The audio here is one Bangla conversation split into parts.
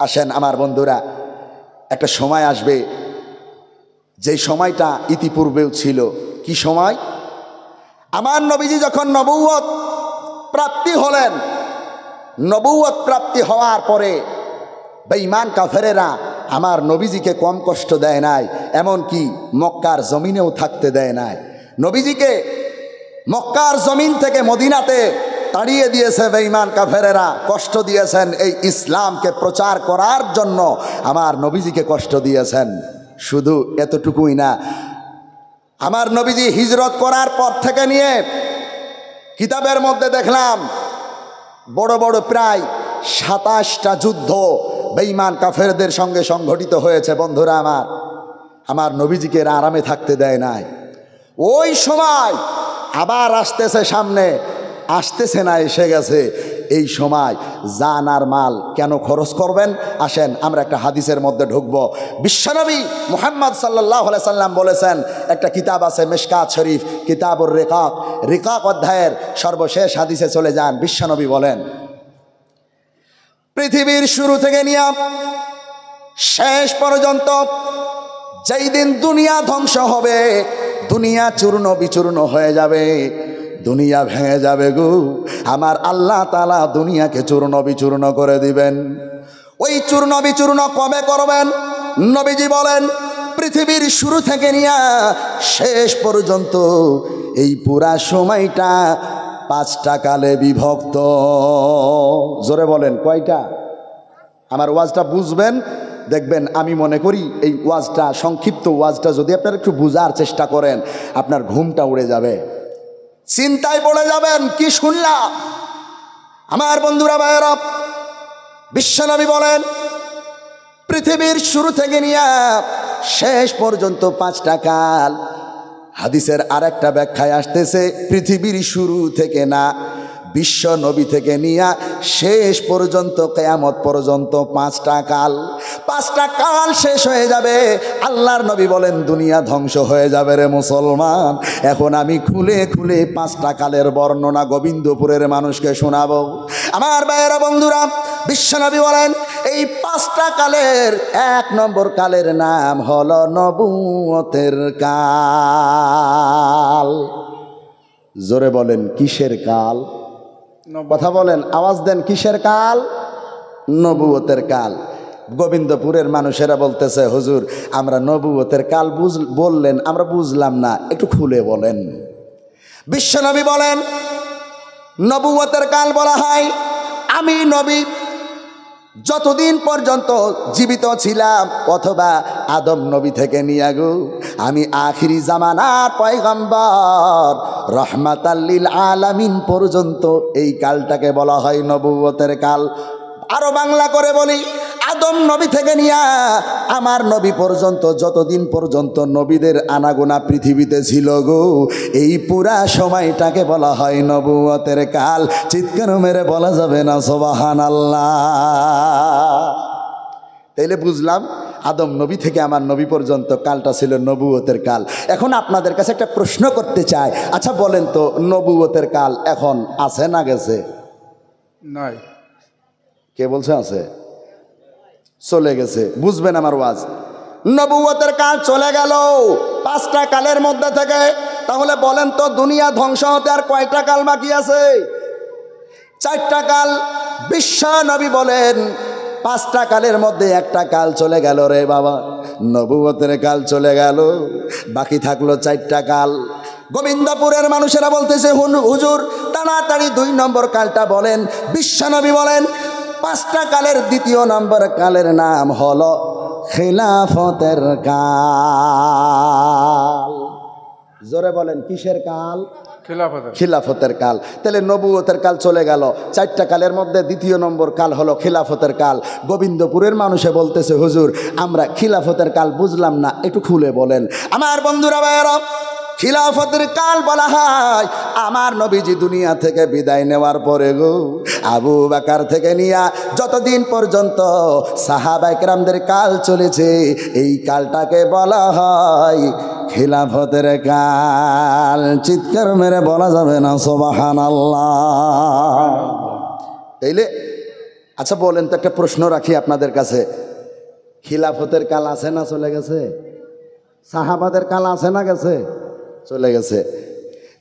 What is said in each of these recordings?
আসেন আমার বন্ধুরা, একটা সময় আসবে যেই সময়টা ইতিপূর্বেও ছিল। কি সময়? আমার নবীজি যখন নবুয়ত প্রাপ্তি হলেন, নবুয়ত প্রাপ্তি হওয়ার পরে বেঈমান কাফেরেরা আমার নবীজিকে কম কষ্ট দেয় নাই, এমনকি মক্কার জমিনেও থাকতে দেয় নাই। নবীজিকে মক্কার জমিন থেকে মদিনাতে তাড়িয়ে দিয়েছে বেঈমান কাফেরেরা, কষ্ট দিয়েছেন। এই ইসলামকে প্রচার করার জন্য আমার নবীজিকে কষ্ট দিয়েছেন। শুধু এতটুকুই না, আমার নবীজি হিজরত করার পর থেকে নিয়ে কিতাবের মধ্যে দেখলাম বড় বড় প্রায় 27টা যুদ্ধ বেঈমান কাফেরদের সঙ্গে সংঘটিত হয়েছে। বন্ধুরা আমার নবীজিকে এরা আরামে থাকতে দেয় নাই। ওই সময় আবার আসতেছে, সামনে আসতেছে না, এসে গেছে। এই সময় জান আর মাল কেন খরচ করবেন? আসেন আমরা একটা হাদিসের মধ্যে ঢুকব। বিশ্বনবী মুহাম্মদ সাল্লাল্লাহু আলাইহি সাল্লাম বলেছেন, একটা কিতাব আছে মিশকাত শরীফ, কিতাবুর রিকাক, রিকাক অধ্যায়ের সর্বশেষ হাদিসে চলে যান। বিশ্বনবী বলেন, পৃথিবীর শুরু থেকে নিয়ে শেষ পর্যন্ত যেই দিন দুনিয়া ধ্বংস হবে, দুনিয়া চূর্ণ বিচূর্ণ হয়ে যাবে, দুনিয়া ভেঙে যাবে গো, আমার আল্লাহ তাআলা দুনিয়াকে চূর্ণ বিচূর্ণ করে দিবেন। ওই চূর্ণ বিচূর্ণ কবে করবেন? নবীজি বলেন, পৃথিবীর শুরু থেকে নিয়ে শেষ পর্যন্ত এই পুরা সময়টা 5টা কালে বিভক্ত। জোরে বলেন কয়টা? আমার ওয়াজটা বুঝবেন, দেখবেন আমি মনে করি এই ওয়াজটা, সংক্ষিপ্ত ওয়াজটা যদি আপনারা একটু বুঝার চেষ্টা করেন, আপনার ঘুমটা উড়ে যাবে, চিন্তায় পড়ে যাবেন। কি শুনলাম? আমার বন্ধুরা ভাইয়েরা, বিশ্বনবী বলেন, পৃথিবীর শুরু থেকে নিয়ে শেষ পর্যন্ত 5টা কাল। হাদিসের আরেকটা ব্যাখ্যায় আসতেছে, পৃথিবীর শুরু থেকে না, বিশ্ব নবী থেকে নিয়ে শেষ পর্যন্ত কিয়ামত পর্যন্ত 5টা কাল। 5টা কাল শেষ হয়ে যাবে, আল্লাহর নবী বলেন দুনিয়া ধ্বংস হয়ে যাবে রে মুসলমান। এখন আমি খুলে খুলে 5টা কালের বর্ণনা গোবিন্দপুরের মানুষকে শোনাবো। আমার ভাইয়েরা বন্ধুরা, বিশ্বনবী বলেন এই 5টা কালের 1 নম্বর কালের নাম হলো নবুয়তের কাল। জোরে বলেন কিসের কাল? কথা বলেন, আওয়াজ দেন, কিসের কাল? নবুয়তের কাল। গোবিন্দপুরের মানুষেরা বলতেছে, হুজুর আমরা নবুয়তের কাল বললেন, আমরা বুঝলাম না, একটু খুলে বলেন। বিশ্বনবী বলেন, নবুয়তের কাল বলা হয় আমি নবী যতদিন পর্যন্ত জীবিত ছিলাম, অথবা আদম নবী থেকে নিয়ে গো আমি আখিরি জামানার পয়গম্বর রহমাতাল লিল আলামিন পর্যন্ত এই কালটাকে বলা হয় নবুয়তের কাল। আরো বাংলা করে বলি, আদম নবী থেকে নিয়ে আমার নবী পর্যন্ত যতদিন পর্যন্ত নবীদের আনাগোনা পৃথিবীতে ছিল গো, এই পুরা সময়টাকে বলা হয় নবুয়তের কাল। চিৎকার মেরে বলা যাবে না সুবহানাল্লাহ? তাইলে বুঝলাম আদম নবী থেকে আমার নবী পর্যন্ত কালটা ছিল নবুয়তের কাল। এখন আপনাদের কাছে একটা প্রশ্ন করতে চাই, আচ্ছা বলেন তো, নবুয়তের কাল এখন আছে না গেছে? নাই। কে বলছে আছে? চলে গেছে। বুঝবেন আমার ওয়াজ, নবুয়তের কাল চলে গেল 5টা কালের মধ্যে থেকে। তাহলে বলেন তো, দুনিয়া ধ্বংস হতে আর কয়টা কাল বাকি আছে? 4টা কাল। বিশ্ব নবী বলেন 5টা কালের মধ্যে একটা কাল চলে গেল রে বাবা, নবুয়তের কাল চলে গেল, বাকি থাকলো 4টা কাল। গোবিন্দপুরের মানুষেরা বলতেছে, হুজুর তাড়াতাড়ি 2 নম্বর কালটা বলেন। বিশ্বনবী বলেন 5টা কালের 2য় নম্বর কালের নাম হলো খিলাফতের কাল। জোরে বলেন কিসের কাল? খিলাফতের কাল। তাহলে নবুয়তের কাল চলে গেল, 4টা কালের মধ্যে 2য় নম্বর কাল হলো খিলাফতের কাল। গোবিন্দপুরের মানুষে বলতেছে, হুজুর আমরা খিলাফতের কাল বুঝলাম না, একটু খুলে বলেন। আমার বন্ধুরা ভাইয়েরা, খিলাফতের কাল বলা হয় আমার নবীজি দুনিয়া থেকে বিদায় নেওয়ার পরে গো, আবু বকর থেকে নিয়ে যতদিন পর্যন্ত সাহাবায়ে কেরামদের কাল চলেছে, এই কালটাকে বলা হয় খিলাফতের কাল। চিৎকার মেরে বলা যাবে না সুবহানাল্লাহ? তাইলে আচ্ছা বলেন তো, একটা প্রশ্ন রাখি আপনাদের কাছে, খিলাফতের কাল আছে না চলে গেছে? সাহাবাদের কাল আছে না গেছে? চলে গেছে।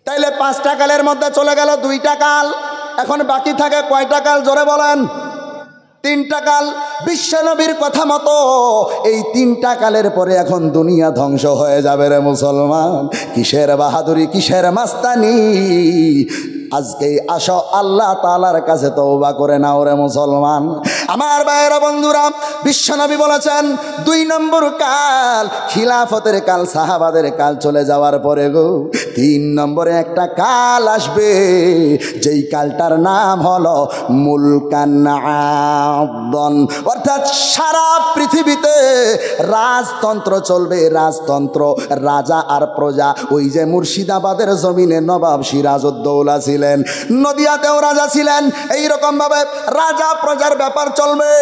তাইলে 5টা কালের মধ্যে চলে গেল 2টা কাল, এখন বাকি থাকে কয়টা কাল জোরে বলেন? 3টা কাল। বিশ্বনবীর কথা মতো এই 3টা কালের পরে এখন দুনিয়া ধ্বংস হয়ে যাবে রে মুসলমান। কিসের বাহাদুরি, কিসের মাস্তানি? আজকেই আসো আল্লাহ তাআলার কাছে তওবা করে নাও রে মুসলমান। আমার ভাইয়েরা বন্ধুরা, বিশ্বনবী বলেছেন 2 নম্বর কাল খিলাফতের কাল, সাহাবাদের কাল চলে যাওয়ার পরে গো 3 নম্বরে একটা কাল আসবে, যেই কালটার নাম হলো মুলকান আবদন। অর্থাৎ সারা পৃথিবীতে রাজতন্ত্র চলবে, রাজতন্ত্র, রাজা আর প্রজা। ওই যে মুর্শিদাবাদের জমিনে নবাব সিরাজউদ্দৌলা ছিলেন, নদিয়াতেও রাজা ছিলেন, এইরকম ভাবে রাজা প্রজার ব্যাপার চলবে,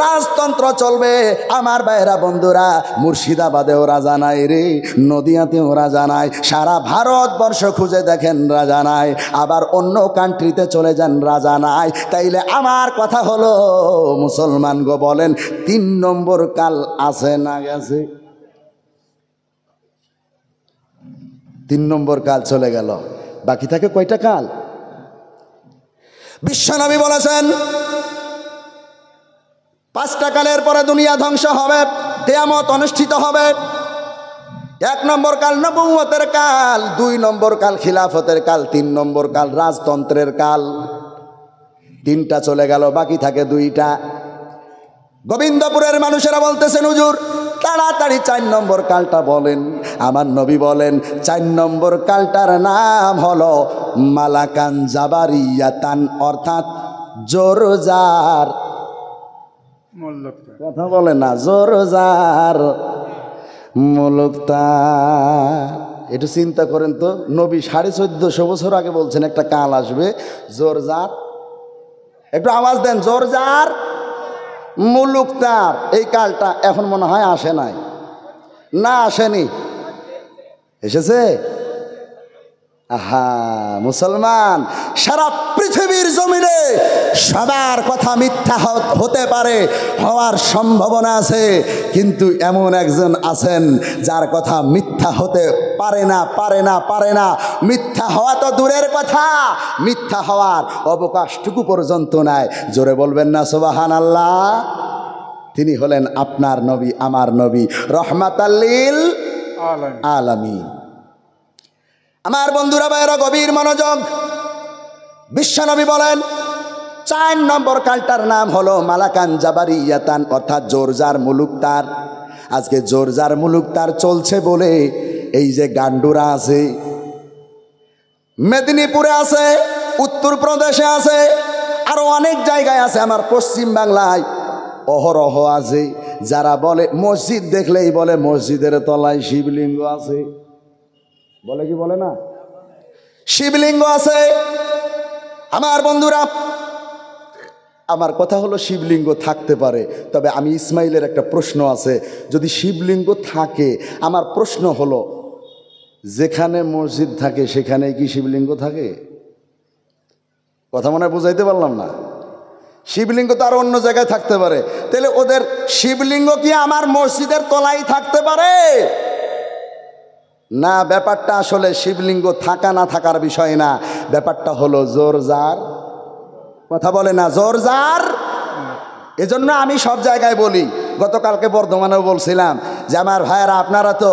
রাজতন্ত্র চলবে। আমার ভাইরা বন্ধুরা, মুর্শিদাবাদেও রাজা নাই রে, নদিয়াতেও রাজা নাই, সারা ভারতবর্ষ খুঁজে দেখেন রাজা নাই, আবার অন্য কান্ট্রিতে চলে যান রাজা নাই। তাইলে আমার কথা হলো মুসলমান গো বলেন 3 নম্বর কাল আছে না গেছে? 3 নম্বর কাল চলে গেল, বাকি থাকে কয়টা কাল? বিশ্বনবী বলেছেন 5টা কালের পরে দুনিয়া ধ্বংস হবে, কিয়ামত অনুষ্ঠিত হবে। 1 নম্বর কাল নবুয়তের কাল, 2 নম্বর কাল খিলাফতের কাল, 3 নম্বর কাল রাজতন্ত্রের কাল। 3টা চলে গেল, বাকি থাকে 2টা। গোবিন্দপুরের মানুষেরা বলতেছেন হুজুর তাড়াতাড়ি 4 নম্বর কালটা বলেন। আমার নবী বলেন 4 নম্বর কালটার নাম হলো মালাকান জাবারিয়াতান, অর্থাৎ জোরজার। কথা বলে না, জোরজার মুলুকতার। একটু চিন্তা করেন তো, নবী 1450 বছর আগে বলছেন একটা কাল আসবে জোরজার। একটু আওয়াজ দেন, জোরজার মুলুকতার। এই কালটা এখন মনে হয় আসে নাই, না আসেনি? এসেছে? আহা মুসলমান, সারা পৃথিবীর জমিনে সবার কথা মিথ্যা হতে পারে, হওয়ার সম্ভাবনা আছে, কিন্তু এমন একজন আছেন যার কথা মিথ্যা হতে পারে না, পারে না, পারে না। মিথ্যা হওয়া তো দূরের কথা, মিথ্যা হওয়ার অবকাশটুকু পর্যন্ত নাই। জোরে বলবেন না সুবহানাল্লাহ? তিনি হলেন আপনার নবী, আমার নবী, রহমাতাল লিল আলামিন। আমার বন্ধুরা ভাইয়েরা গভীর মনোযোগ, বিশ্বনবী বলেন 4 নম্বর কালটার নাম হলো মালাকান জাবারিয়াতান, অর্থাৎ জোরজার মুলুকতার। আজকে জোরজার মুলুকতার চলছে বলে এই যে গান্ডুরা আছে, মেদিনীপুরে আছে, উত্তরপ্রদেশে আছে, আরো অনেক জায়গায় আছে, আমার পশ্চিম বাংলায় অহরহ আছে, যারা বলে মসজিদ দেখলেই বলে মসজিদের তলায় শিবলিঙ্গ আছে। বলে কি বলে না? শিবলিঙ্গ আছে। আমার বন্ধুরা, আমার কথা হলো শিবলিঙ্গ থাকতে পারে, তবে আমি ইসমাইলের একটা প্রশ্ন আছে, যদি শিবলিঙ্গ থাকে, আমার প্রশ্ন হলো যেখানে মসজিদ থাকে সেখানে কি শিবলিঙ্গ থাকে? কথা মনে হয় বুঝাইতে পারলাম না? শিবলিঙ্গ তো আর অন্য জায়গায় থাকতে পারে, তাহলে ওদের শিবলিঙ্গ কি আমার মসজিদের তলায় থাকতে পারে? না, ব্যাপারটা আসলে শিবলিঙ্গ থাকা না থাকার বিষয় না, ব্যাপারটা হলো জোরজার। কথা বলে না, জোরজার। এজন্য আমি সব জায়গায় বলি, গতকালকে বর্ধমানেও বলছিলাম যে আমার ভাইয়েরা, আপনারা তো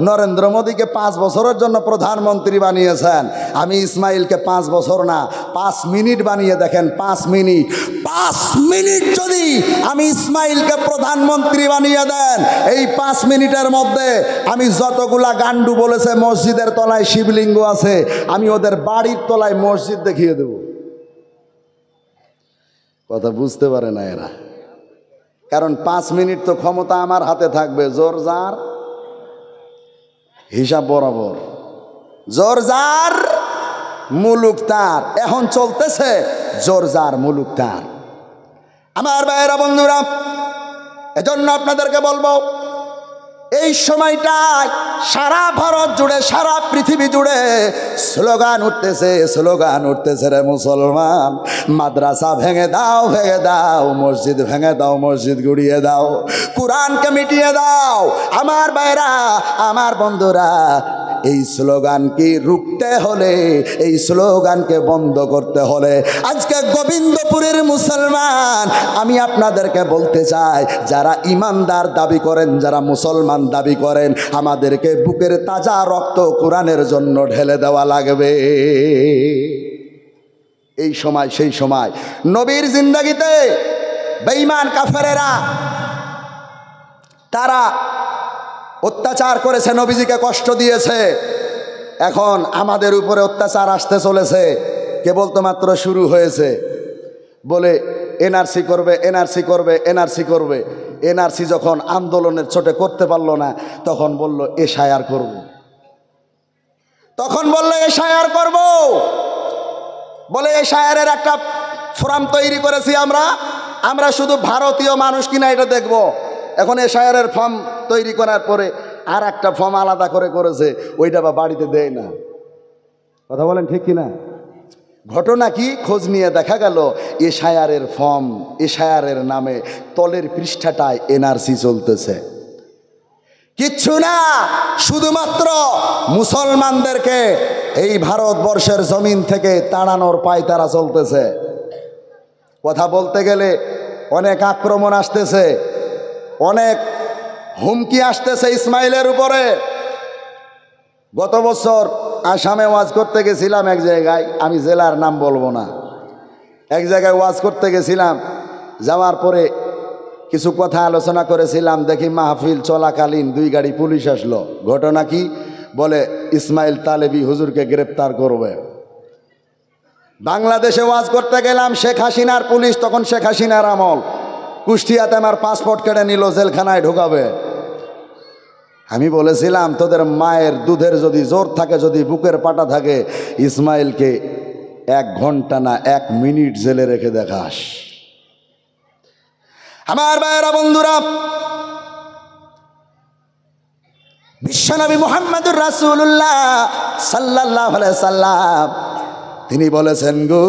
নরেন্দ্র মোদীকে 5 বছরের জন্য প্রধানমন্ত্রী বানিয়েছেন, আমি ইসমাইলকে 5 বছর না 5 মিনিট বানিয়ে দেখেন। 5 মিনিট, 5 মিনিট যদি আমি ইসমাইলকে প্রধানমন্ত্রী বানিয়ে দেন, এই 5 মিনিটের মধ্যে আমি যতগুলা গান্ডু বলেছে মসজিদের তলায় শিবলিঙ্গ আছে, আমি ওদের বাড়ির তলায় মসজিদ দেখিয়ে দেব। কথা বুঝতে পারে না এরা, কারণ 5 মিনিট তো ক্ষমতা আমার হাতে থাকবে। জোরজার হিসাব বরাবর, জোরজার মুলুকতার। এখন চলতেছে জোরজার মুলুকতার। আমার ভাইয়েরা বন্ধুরা, এজন্য আপনাদেরকে বলবো এই সময়টায় সারা ভারত জুড়ে সারা পৃথিবী জুড়ে স্লোগান উঠতেছে রে মুসলমান, মাদ্রাসা ভেঙে দাও, মসজিদ ভেঙে দাও, মসজিদ গুড়িয়ে দাও, কোরআনকে মিটিয়ে দাও। আমার ভাইরা, আমার বন্ধুরা, এই স্লোগানকে রুখতে হলে, এই স্লোগানকে বন্ধ করতে হলে আজকে গোবিন্দপুরের মুসলমান, আমি আপনাদেরকে বলতে চাই, যারা ইমানদার দাবি করেন, যারা মুসলমান দাবি করেন, আমাদেরকে বুকের তাজা রক্ত কোরআনের জন্য ঢেলে দেওয়া লাগবে। এই সময় সেই সময় নবীর জিন্দেগিতে বেঈমান কাফেরেরা তারা অত্যাচার করেছে, নবীজিকে কষ্ট দিয়েছে। এখন আমাদের উপরে অত্যাচার আসতে চলেছে, কেবল তো মাত্র শুরু হয়েছে। বলে এনআরসি করবে, এনআরসি করবে, এনআরসি করবে। এনআরসি যখন আন্দোলনের ছোটে করতে পারলো না, তখন বলল এসআইআর করব। তখন বলল এসআইআর করব। বলে এসআইআরের একটা ফর্ম তৈরি করেছি আমরা শুধু ভারতীয় মানুষ কিনা এটা দেখব। এখন এসআইআরের ফর্ম তৈরি করার পরে আর একটা ফর্ম আলাদা করেছে, ওইটা বা বাড়িতে দেয় না। কথা বলেন ঠিক কিনা? ঘটনা কি? খোঁজ নিয়ে দেখা গেল এসআইআরের ফর্ম, এসআইআরের নামে তলের পৃষ্ঠাটায় এনআরসি চলতেছে। কিচ্ছু না, শুধুমাত্র মুসলমানদেরকে এই ভারতবর্ষের জমিন থেকে তাড়ানোর পায়তারা চলতেছে। কথা বলতে গেলে অনেক আক্রমণ আসতেছে, অনেক হুমকি আসতেছে ইসমাইলের উপরে। গত বছর আসামে ওয়াজ করতে গেছিলাম এক জায়গায়, আমি জেলার নাম বলবো না, এক জায়গায় ওয়াজ করতে গেছিলাম। যাওয়ার পরে কিছু কথা আলোচনা করেছিলাম, দেখি মাহফিল চলাকালীন 2 গাড়ি পুলিশ আসলো। ঘটনা কি? বলে ইসমাইল তালেবি হুজুরকে গ্রেপ্তার করবে। বাংলাদেশে ওয়াজ করতে গেলাম, শেখ হাসিনার পুলিশ, তখন শেখ হাসিনার আমল, কুষ্টিয়াতে আমার পাসপোর্ট কেটে নিল, জেলখানায় ঢোকাবে। আমি বলেছিলাম, তোদের মায়ের দুধের যদি জোর থাকে, যদি বুকের পাটা থাকে, ইসমাইলকে 1 ঘন্টা না 1 মিনিট জেলে রেখে দেখাস। আমার ভাইয়েরা, বন্ধুরা, বিশ্বনবী মুহাম্মদুর রাসূলুল্লাহ সাল্লাল্লাহু আলাইহি সাল্লাম তিনি বলেছেন, গো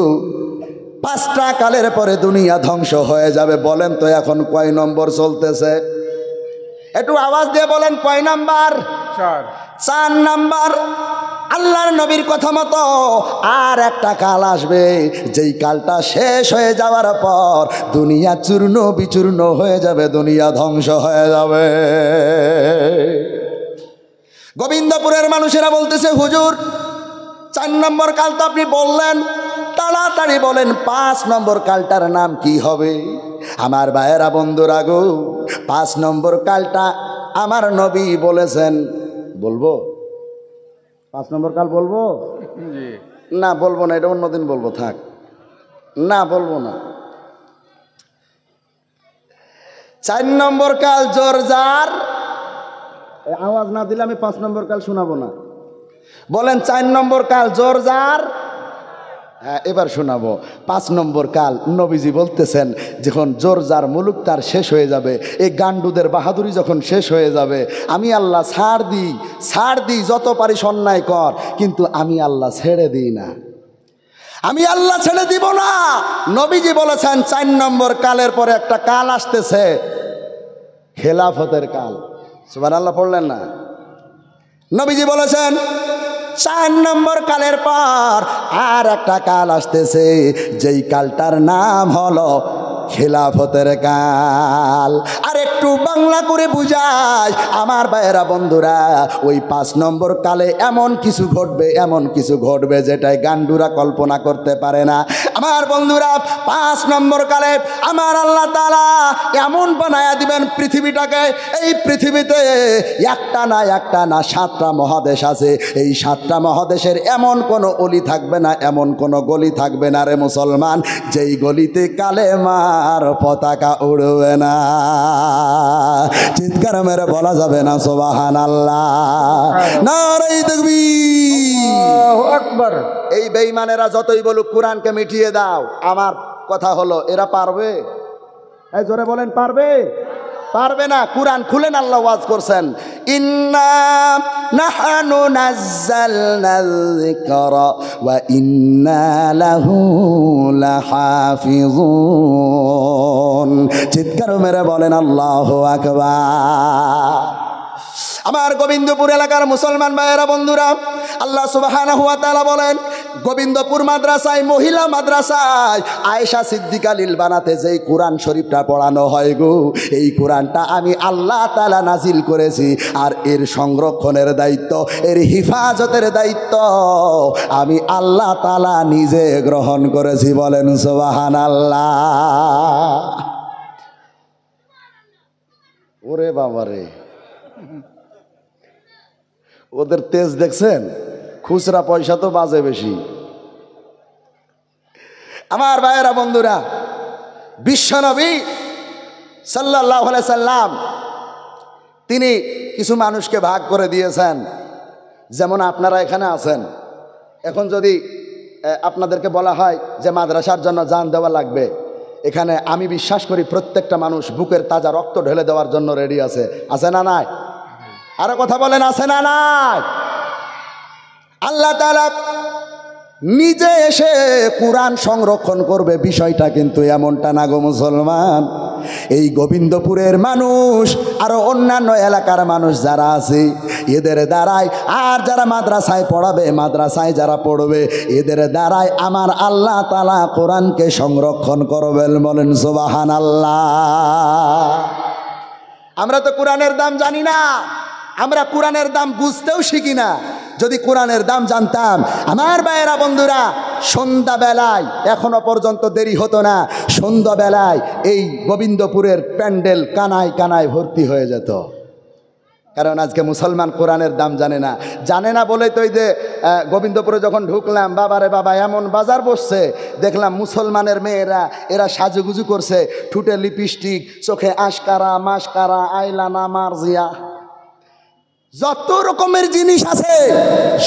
5টা কালের পরে দুনিয়া ধ্বংস হয়ে যাবে। বলেন তো এখন কয় নম্বর চলতেছে? একটু আওয়াজ দিয়ে বলেন, কয় নাম্বার? 4 নাম্বার। আল্লাহর নবীর কথা মতো আর একটা কাল আসবে, যেই কালটা শেষ হয়ে যাওয়ার পর দুনিয়া চূর্ণ বিচূর্ণ হয়ে যাবে, দুনিয়া ধ্বংস হয়ে যাবে। গোবিন্দপুরের মানুষেরা বলতেছে, হুজুর 4 নম্বর কাল তো আপনি বললেন, তাড়াতাড়ি বলেন 5 নম্বর কালটার নাম কি হবে? আমার ভাইয়েরা, বন্ধুরা গো, 5 নম্বর কালটা আমার নবী বলেছেন। বলবো 5 নম্বর কাল বলবো? না বলবো না, এটা অন্যদিন বলবো, থাক, না বলবো না। 4 নম্বর কাল জোরজার। আওয়াজ না দিলে আমি 5 নম্বর কাল শোনাবো না। বলেন 4 নম্বর কাল জোরজার। হ্যাঁ, এবার শোনাবো 5 নম্বর কাল। নবীজি বলতেছেন, যখন জোরজার মুলুক তার শেষ হয়ে যাবে, এই গান্ডুদের বাহাদুরি যখন শেষ হয়ে যাবে, আমি আল্লাহ ছাড় দিই, যত পারিস অন্যায় কর, কিন্তু আমি আল্লাহ ছেড়ে দিই না, আমি আল্লাহ ছেড়ে দিব না। নবীজি বলেছেন 4 নম্বর কালের পরে একটা কাল আসতেছে, খেলাফতের কাল। সুবহানাল্লাহ পড়লেন না? নবীজি বলেছেন 4 নম্বর কালের পর আর একটা কাল আসতেছে, যেই কালটার নাম হলো খেলাফতের কাল। আর একটু বাংলা করে বুঝাই আমার ভাইয়েরা, বন্ধুরা, ওই 5 নম্বর কালে এমন কিছু ঘটবে যেটাই গান্ডুরা কল্পনা করতে পারে না। আমার বন্ধুরা, 5 নম্বর কালে আমার আল্লাহ তাআলা এমন বানায়া দিবেন পৃথিবীটাকে, এই পৃথিবীতে একটা না 7টা মহাদেশ আছে। এই 7টা মহাদেশের এমন কোনো অলি থাকবে না, এমন কোনো গলি থাকবে না রে মুসলমান, যেই গলিতে কালেমার পতাকা উড়বে না। চিৎকার মেরে বলা যাবে না সুবহানাল্লাহ, নারে তাকবীর, আল্লাহু আকবার। এই বেঈমানেরা যতই বলুক কোরআনকে মিটিয়ে দাও, আমার কথা হলো এরা পারবে? এই জোরে বলেন, পারবে? পারবে না। কোরআন খুলেন, আল্লাহ ওয়াজ করছেন, ইন্না নাহনু নাযালনা যিকরা ওয়া ইন্না লাহু লাহাফিজুন। চিৎকার মেরে বলেন আল্লাহু আকবার। আমার গোবিন্দপুর এলাকার মুসলমান ভাইয়েরা, বন্ধুরা, আল্লাহ সুবহানাহু ওয়া তাআলা বলেন, গোবিন্দপুর মাদ্রাসায়, মহিলা মাদ্রাসায় আয়েশা সিদ্দিকা লিলবানাতে যেই কোরআন শরীফটা পড়ানো হয় গো, এই কোরআনটা আমি আল্লাহ তাআলা নাজিল করেছি। আর এর সংরক্ষণের দায়িত্ব, এর হিফাজতের দায়িত্ব আমি আল্লাহ তাআলা নিজে গ্রহণ করেছি। বলেন সুবহানাল্লাহ। ওরে বাবারে, ওদের তেজ দেখছেন? খুচরা পয়সা তো বাজে বেশি। আমার ভাইয়েরা, বন্ধুরা, বিশ্বনবী সাল্লাল্লাহু আলাইহি সাল্লাম তিনি কিছু মানুষকে ভাগ করে দিয়েছেন। যেমন আপনারা এখানে আছেন, এখন যদি আপনাদেরকে বলা হয় যে মাদ্রাসার জন্য জান দেওয়া লাগবে, এখানে আমি বিশ্বাস করি প্রত্যেকটা মানুষ বুকের তাজা রক্ত ঢেলে দেওয়ার জন্য রেডি আছে। আছে না নাই? আরো কথা বলেন, আছে না নাই? আল্লাহ তাআলা নিজে এসে কোরআন সংরক্ষণ করবে, বিষয়টা কিন্তু এমনটা না গো মুসলমান। এই গোবিন্দপুরের মানুষ আরো অন্যান্য এলাকার মানুষ যারা আছে, এদের দ্বারাই, আর যারা মাদ্রাসায় পড়াবে, মাদ্রাসায় যারা পড়বে, এদের দ্বারাই আমার আল্লাহ তাআলা কোরআনকে সংরক্ষণ করবেন। বলেন সুবহানাল্লাহ। আমরা তো কোরআনের দাম জানি না, আমরা কোরআনের দাম বুঝতেও শিখি না। যদি কোরআনের দাম জানতাম, আমার ভাইয়েরা, বন্ধুরা, সন্ধ্যাবেলায়, এখনো পর্যন্ত দেরি হতো না, সন্ধ্যাবেলায় এই গোবিন্দপুরের প্যান্ডেল কানায় কানায় ভর্তি হয়ে যেত। কারণ আজকে মুসলমান কোরআনের দাম জানে না। জানে না বলেই তো এই যে গোবিন্দপুরে যখন ঢুকলাম, বাবারে বাবা, এমন বাজার বসছে, দেখলাম মুসলমানের মেয়েরা, এরা সাজুগুজু করছে, ঠুটে লিপস্টিক, চোখে আশকারা, মাসকারা, আইলানা, মার্জিয়া, যত রকমের জিনিস আছে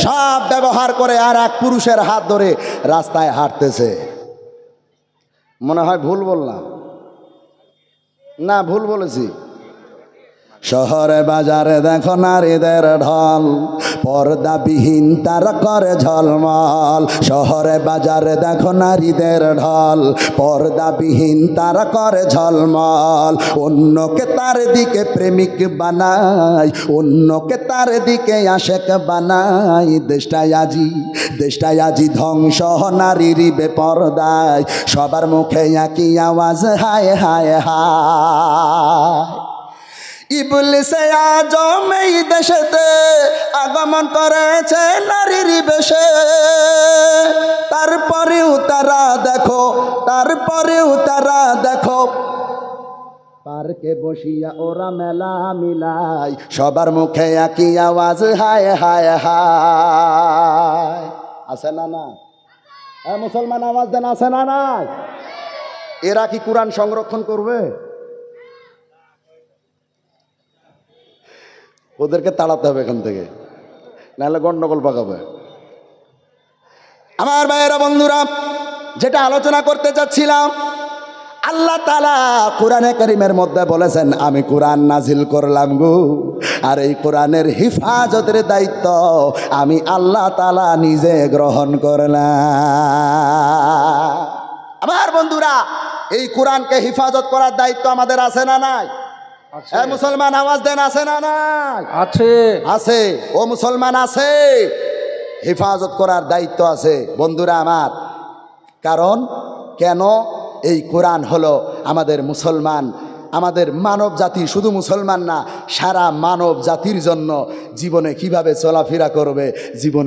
সব ব্যবহার করে আর এক পুরুষের হাত ধরে রাস্তায় হাঁটতেছে। মনে হয় ভুল বললাম না? ভুল বলেছি? শহরে বাজারে দেখো নারীদের ঢল, পর্দাবিহীন তারা করে ঝলমল। শহরে বাজারে দেখো নারীদের ঢল, পর্দাবিহীন তারা করে ঝলমল। অন্যকে তার দিকে প্রেমিক বানাই, অন্যকে তার দিকে আশেক বানাই। দেশটাই আজি ধ্বংস নারীর বেপরদায়, সবার মুখে একই আওয়াজ, হায় হায় হায়। ইবলিসে আজম এই দেশেতে আগমন করেছে নারীর বেশে, তারপরেও তারা দেখো পার্কে বসিয়া ওরা মেলা মিলাই, সবার মুখে একই আওয়াজ, হায় হায় হায়। আছে না না? মুসলমান আওয়াজ দেন, আছে না নাই? এরা কি কোরআন সংরক্ষণ করবে? ওদেরকে তাড়াতে হবে এখান থেকে, নাহলে গন্ডগোল পাকাবে। আমার ভাইয়েরা, বন্ধুরা, যেটা আলোচনা করতে চাচ্ছিলাম, আল্লাহ তাআলা কোরআনে কারীমের মধ্যে বলেছেন, আমি কোরআন নাজিল করলাম গো, আর এই কোরআনের হিফাজতের দায়িত্ব আমি আল্লাহ তাআলা নিজে গ্রহণ করলাম। আমার বন্ধুরা, এই কোরআনকে হিফাজত করার দায়িত্ব আমাদের আছে না নাই? মুসলমান আওয়াজ দেন, আছে না নাই? আছে, আছে। ও মুসলমান, আছে। হেফাজত করার দায়িত্ব আছে বন্ধুরা আমার। কারণ কেন? এই কোরআন হলো আমাদের মুসলমান, আমাদের মানব জাতি, শুধু মুসলমান না, সারা মানব জাতির জন্য জীবনে কিভাবে চলাফেরা করবে, জীবনে